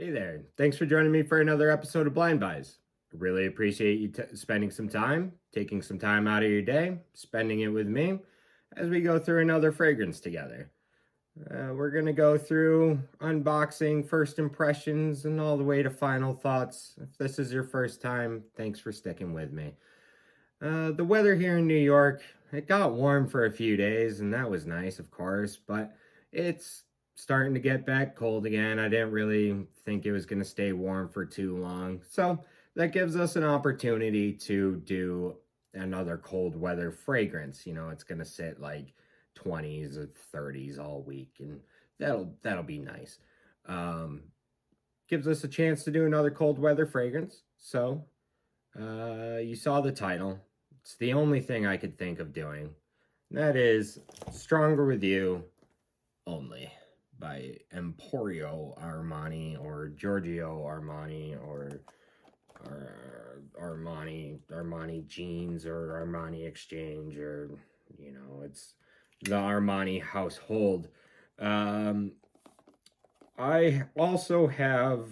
Hey there. Thanks for joining me for another episode of Blind Buys. I really appreciate you spending some time, taking some time out of your day, spending it with me as we go through another fragrance together. We're going to go through unboxing, first impressions, and all the way to final thoughts. If this is your first time, thanks for sticking with me. The weather here in New York, it got warm for a few days, and that was nice, of course, but it's starting to get back cold again. I didn't really think it was going to stay warm for too long. So that gives us an opportunity to do another cold weather fragrance. You know, it's going to sit like 20s or 30s all week, and that'll be nice. Um, Gives us a chance to do another cold weather fragrance. So you saw the title. It's the only thing I could think of doing. That is Stronger With You Only by Emporio Armani or Giorgio Armani or Armani Jeans or Armani Exchange, or it's the Armani household. I also have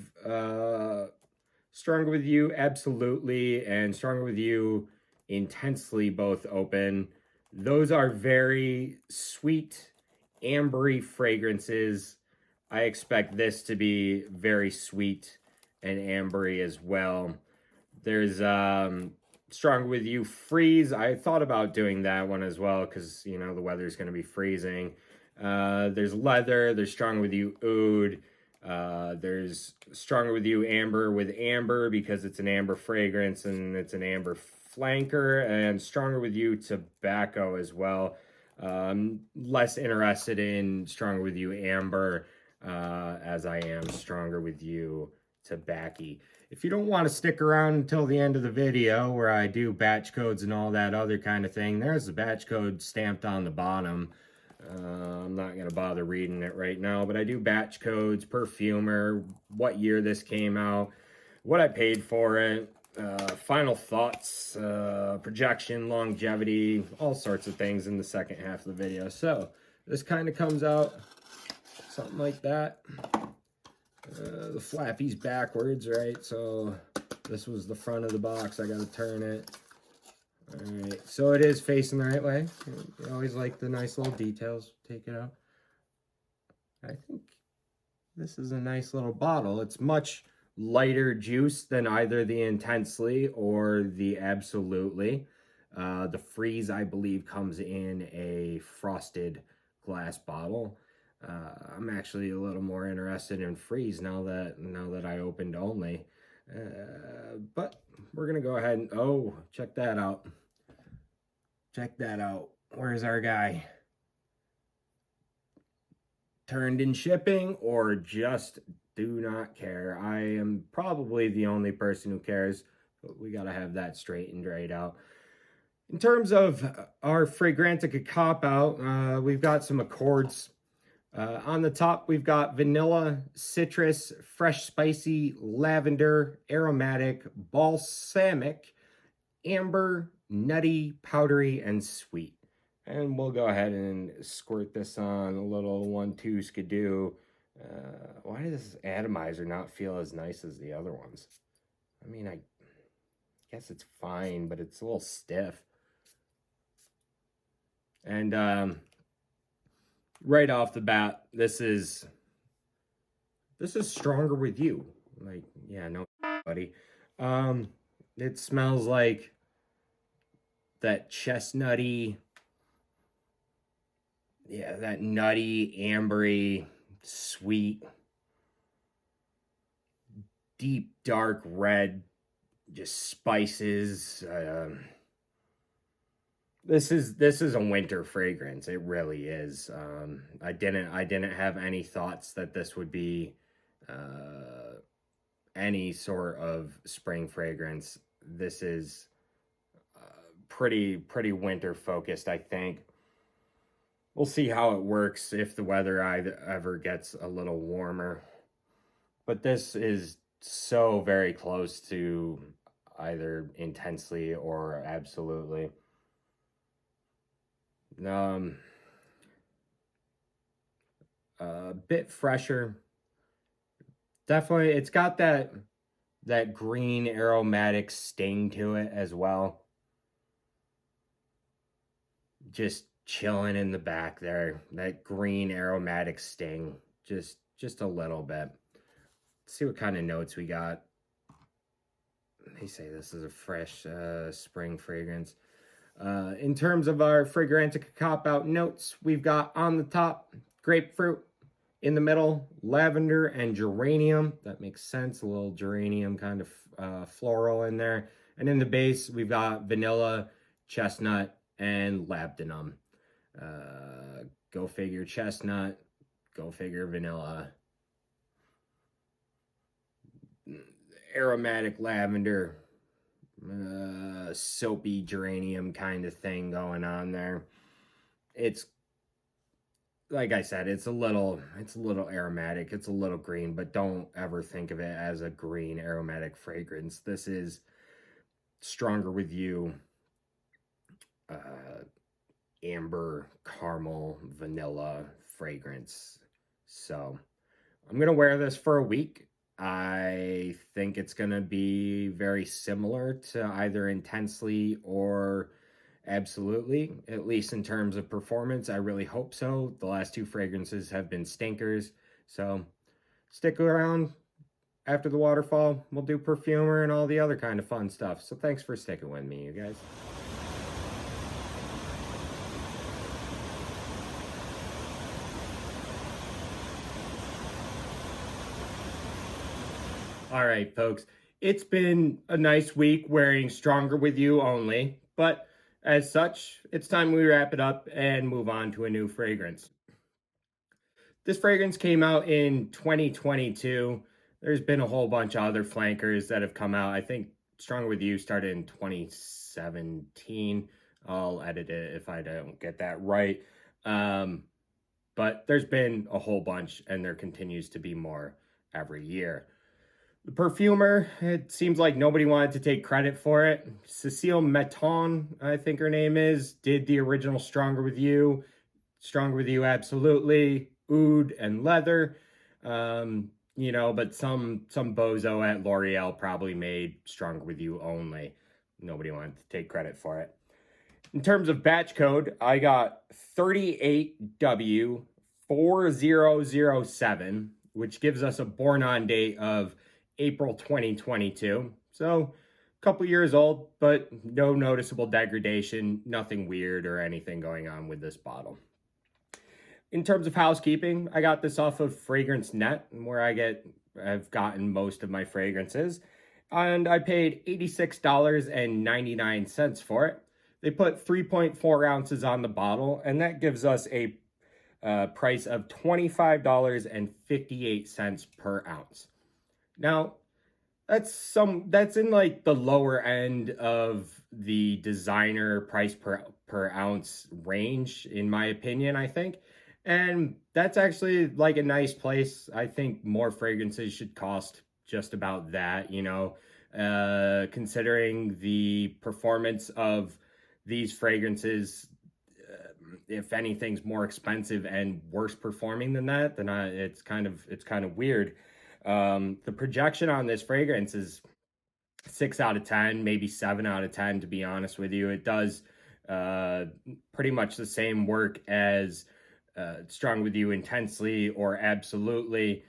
Stronger With You Absolutely and Stronger With You Intensely both open. Those are very sweet, ambery fragrances. I expect this to be very sweet and ambery as well. There's Stronger With You Freeze. I thought about doing that one as well because, the weather's going to be freezing. There's Leather. There's Stronger With You Oud. There's Stronger With You Amber with Amber because it's an amber fragrance and it's an amber flanker, and Stronger With You Tobacco as well. Less interested in Stronger With You Amber as I am Stronger With You Tobacco. If you don't want to stick around until the end of the video where I do batch codes and all that other kind of thing, there's the batch code stamped on the bottom. I'm not going to bother reading it right now, but I do batch codes, perfumer, what year this came out, what I paid for it, final thoughts, projection, longevity, all sorts of things in the second half of the video. So this kind of comes out something like that. The flappy's backwards, right? So this was the front of the box. I got to turn it. All right, so it is facing the right way. You always like the nice little details. Take it out. I think this is a nice little bottle. It's much lighter juice than either the Intensely or the Absolutely. The Freeze, I believe, comes in a frosted glass bottle. I'm actually a little more interested in Freeze now that I opened Only. But we're gonna go ahead and check that out. Check that out. Where's our guy? Turned in shipping or just do not care. I am probably the only person who cares, but we gotta have that straightened right out. In terms of our Fragrantica cop out, we've got some accords. On the top, we've got vanilla, citrus, fresh spicy, lavender, aromatic, balsamic, amber, nutty, powdery, and sweet. And we'll go ahead and squirt this on a little 1-2 skidoo. Why does this atomizer not feel as nice as the other ones? I mean, I guess it's fine, but it's a little stiff. And right off the bat, this is Stronger With You. Like, yeah, no, buddy. It smells like that chestnutty, that nutty, ambery, sweet, deep, dark red, just spices. This is a winter fragrance. It really is. I didn't have any thoughts that this would be any sort of spring fragrance. This is pretty winter focused, I think. We'll see how it works if the weather ever gets a little warmer. But this is so very close to either Intensely or Absolutely. A bit fresher. definitely, it's got that green aromatic sting to it as well. Just chilling in the back there. That green aromatic sting. Just a little bit. Let's see what kind of notes we got. They say this is a fresh spring fragrance. In terms of our Fragrantica Cop Out notes, we've got on the top grapefruit, in the middle lavender and geranium. That makes sense. A little geranium kind of floral in there. And in the base, we've got vanilla, chestnut, and labdanum. Go figure chestnut, go figure vanilla. Aromatic lavender, soapy geranium kind of thing going on there. It's, like I said, it's a little aromatic. It's a little green, but don't ever think of it as a green aromatic fragrance. This is Stronger With You, amber, caramel, vanilla fragrance. So I'm going to wear this for a week. I think it's going to be very similar to either Intensely or Absolutely, at least in terms of performance. I really hope so. The last two fragrances have been stinkers. So stick around after the waterfall. We'll do perfumer and all the other kind of fun stuff. So thanks for sticking with me, you guys. All right, folks. It's been a nice week wearing Stronger With You only, but as such, it's time we wrap it up and move on to a new fragrance. This fragrance came out in 2022. There's been a whole bunch of other flankers that have come out. I think Stronger With You started in 2017. I'll edit it if I don't get that right. But there's been a whole bunch, and there continues to be more every year. The perfumer, it seems like nobody wanted to take credit for it. Cecile Metton, I think her name is, did the original Stronger With You. Stronger With You, Absolutely, Oud and Leather. You know, but some bozo at L'Oreal probably made Stronger With You only. Nobody wanted to take credit for it. In terms of batch code, I got 38W4007, which gives us a born on date of April 2022. So a couple years old, but no noticeable degradation, nothing weird or anything going on with this bottle. In terms of housekeeping, I got this off of Fragrance Net, where I've gotten most of my fragrances, and I paid $86.99 for it. They put 3.4 ounces on the bottle, and that gives us a price of $25.58 per ounce. Now, that's in like the lower end of the designer price per ounce range, in my opinion, I think. And that's actually like a nice place. I think more fragrances should cost just about that, you know, considering the performance of these fragrances. If anything's more expensive and worse performing than that, then it's kind of weird. The projection on this fragrance is 6 out of 10, maybe 7 out of 10, to be honest with you. It does pretty much the same work as Strong With You Intensely or Absolutely.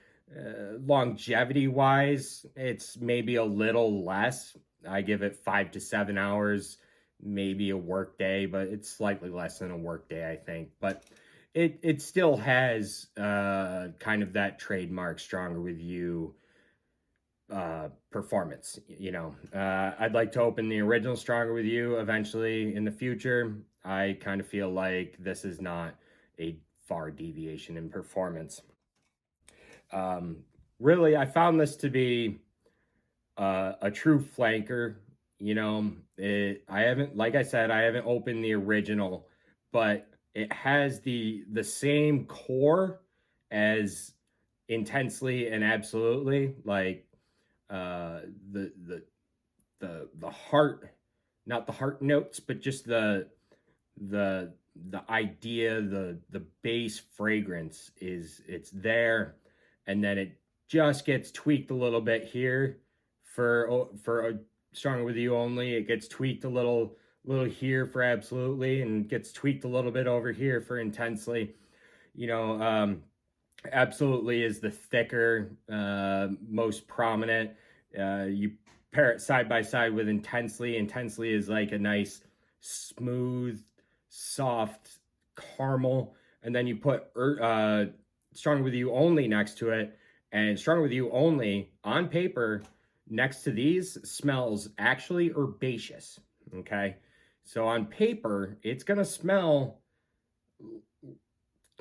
Longevity wise, it's maybe a little less. I give it 5 to 7 hours, maybe a work day, but it's slightly less than a work day, I think. But it still has kind of that trademark Stronger With You performance, you know. I'd like to open the original Stronger With You eventually in the future. I kind of feel like this is not a far deviation in performance. Really, I found this to be a true flanker. You know, I haven't opened the original, but it has the same core as Intensely and Absolutely, like the heart, not the heart notes, but just the idea, the base fragrance it's there, and then it just gets tweaked a little bit here for a Stronger With You Only. It gets tweaked a little here for Absolutely, and gets tweaked a little bit over here for Intensely. You know, Absolutely is the thicker, most prominent. You pair it side by side with Intensely. Intensely is like a nice, smooth, soft caramel. And then you put Stronger With You Only next to it. And Stronger With You Only, on paper, next to these, smells actually herbaceous. Okay? So on paper, it's going to smell,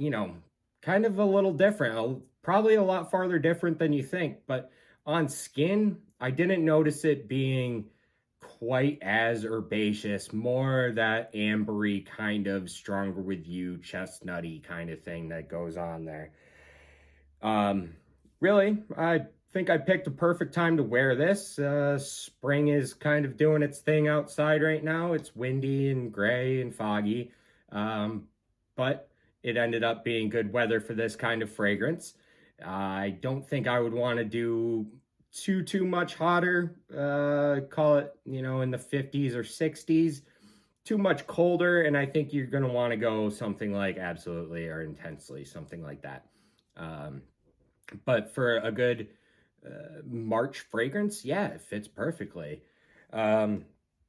you know, kind of a little different, probably a lot farther different than you think. But on skin, I didn't notice it being quite as herbaceous, more that ambery kind of Stronger With You, chestnutty kind of thing that goes on there. Really, I think I picked a perfect time to wear this. Spring is kind of doing its thing outside right now. It's windy and gray and foggy, but it ended up being good weather for this kind of fragrance. I don't think I would want to do too much hotter. Call it, you know, in the 50s or 60s. Too much colder, and I think you're going to want to go something like Absolutely or Intensely, something like that. But for a good March fragrance, yeah, it fits perfectly.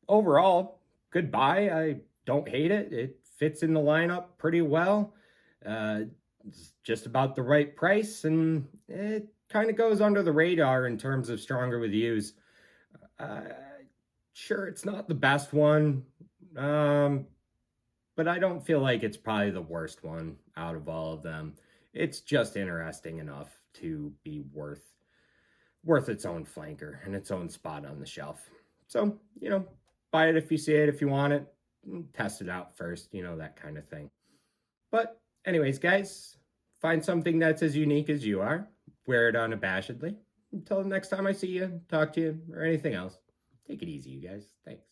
Overall, good buy. I don't hate it. It fits in the lineup pretty well. It's just about the right price, and it kind of goes under the radar in terms of Stronger With Yous. Sure, it's not the best one, but I don't feel like it's probably the worst one out of all of them. It's just interesting enough to be worth its own flanker and its own spot on the shelf. So, you know, buy it if you see it, if you want it, test it out first, you know, that kind of thing. But anyways, guys, find something that's as unique as you are, wear it unabashedly. Until the next time I see you, talk to you, or anything else, take it easy, you guys. Thanks.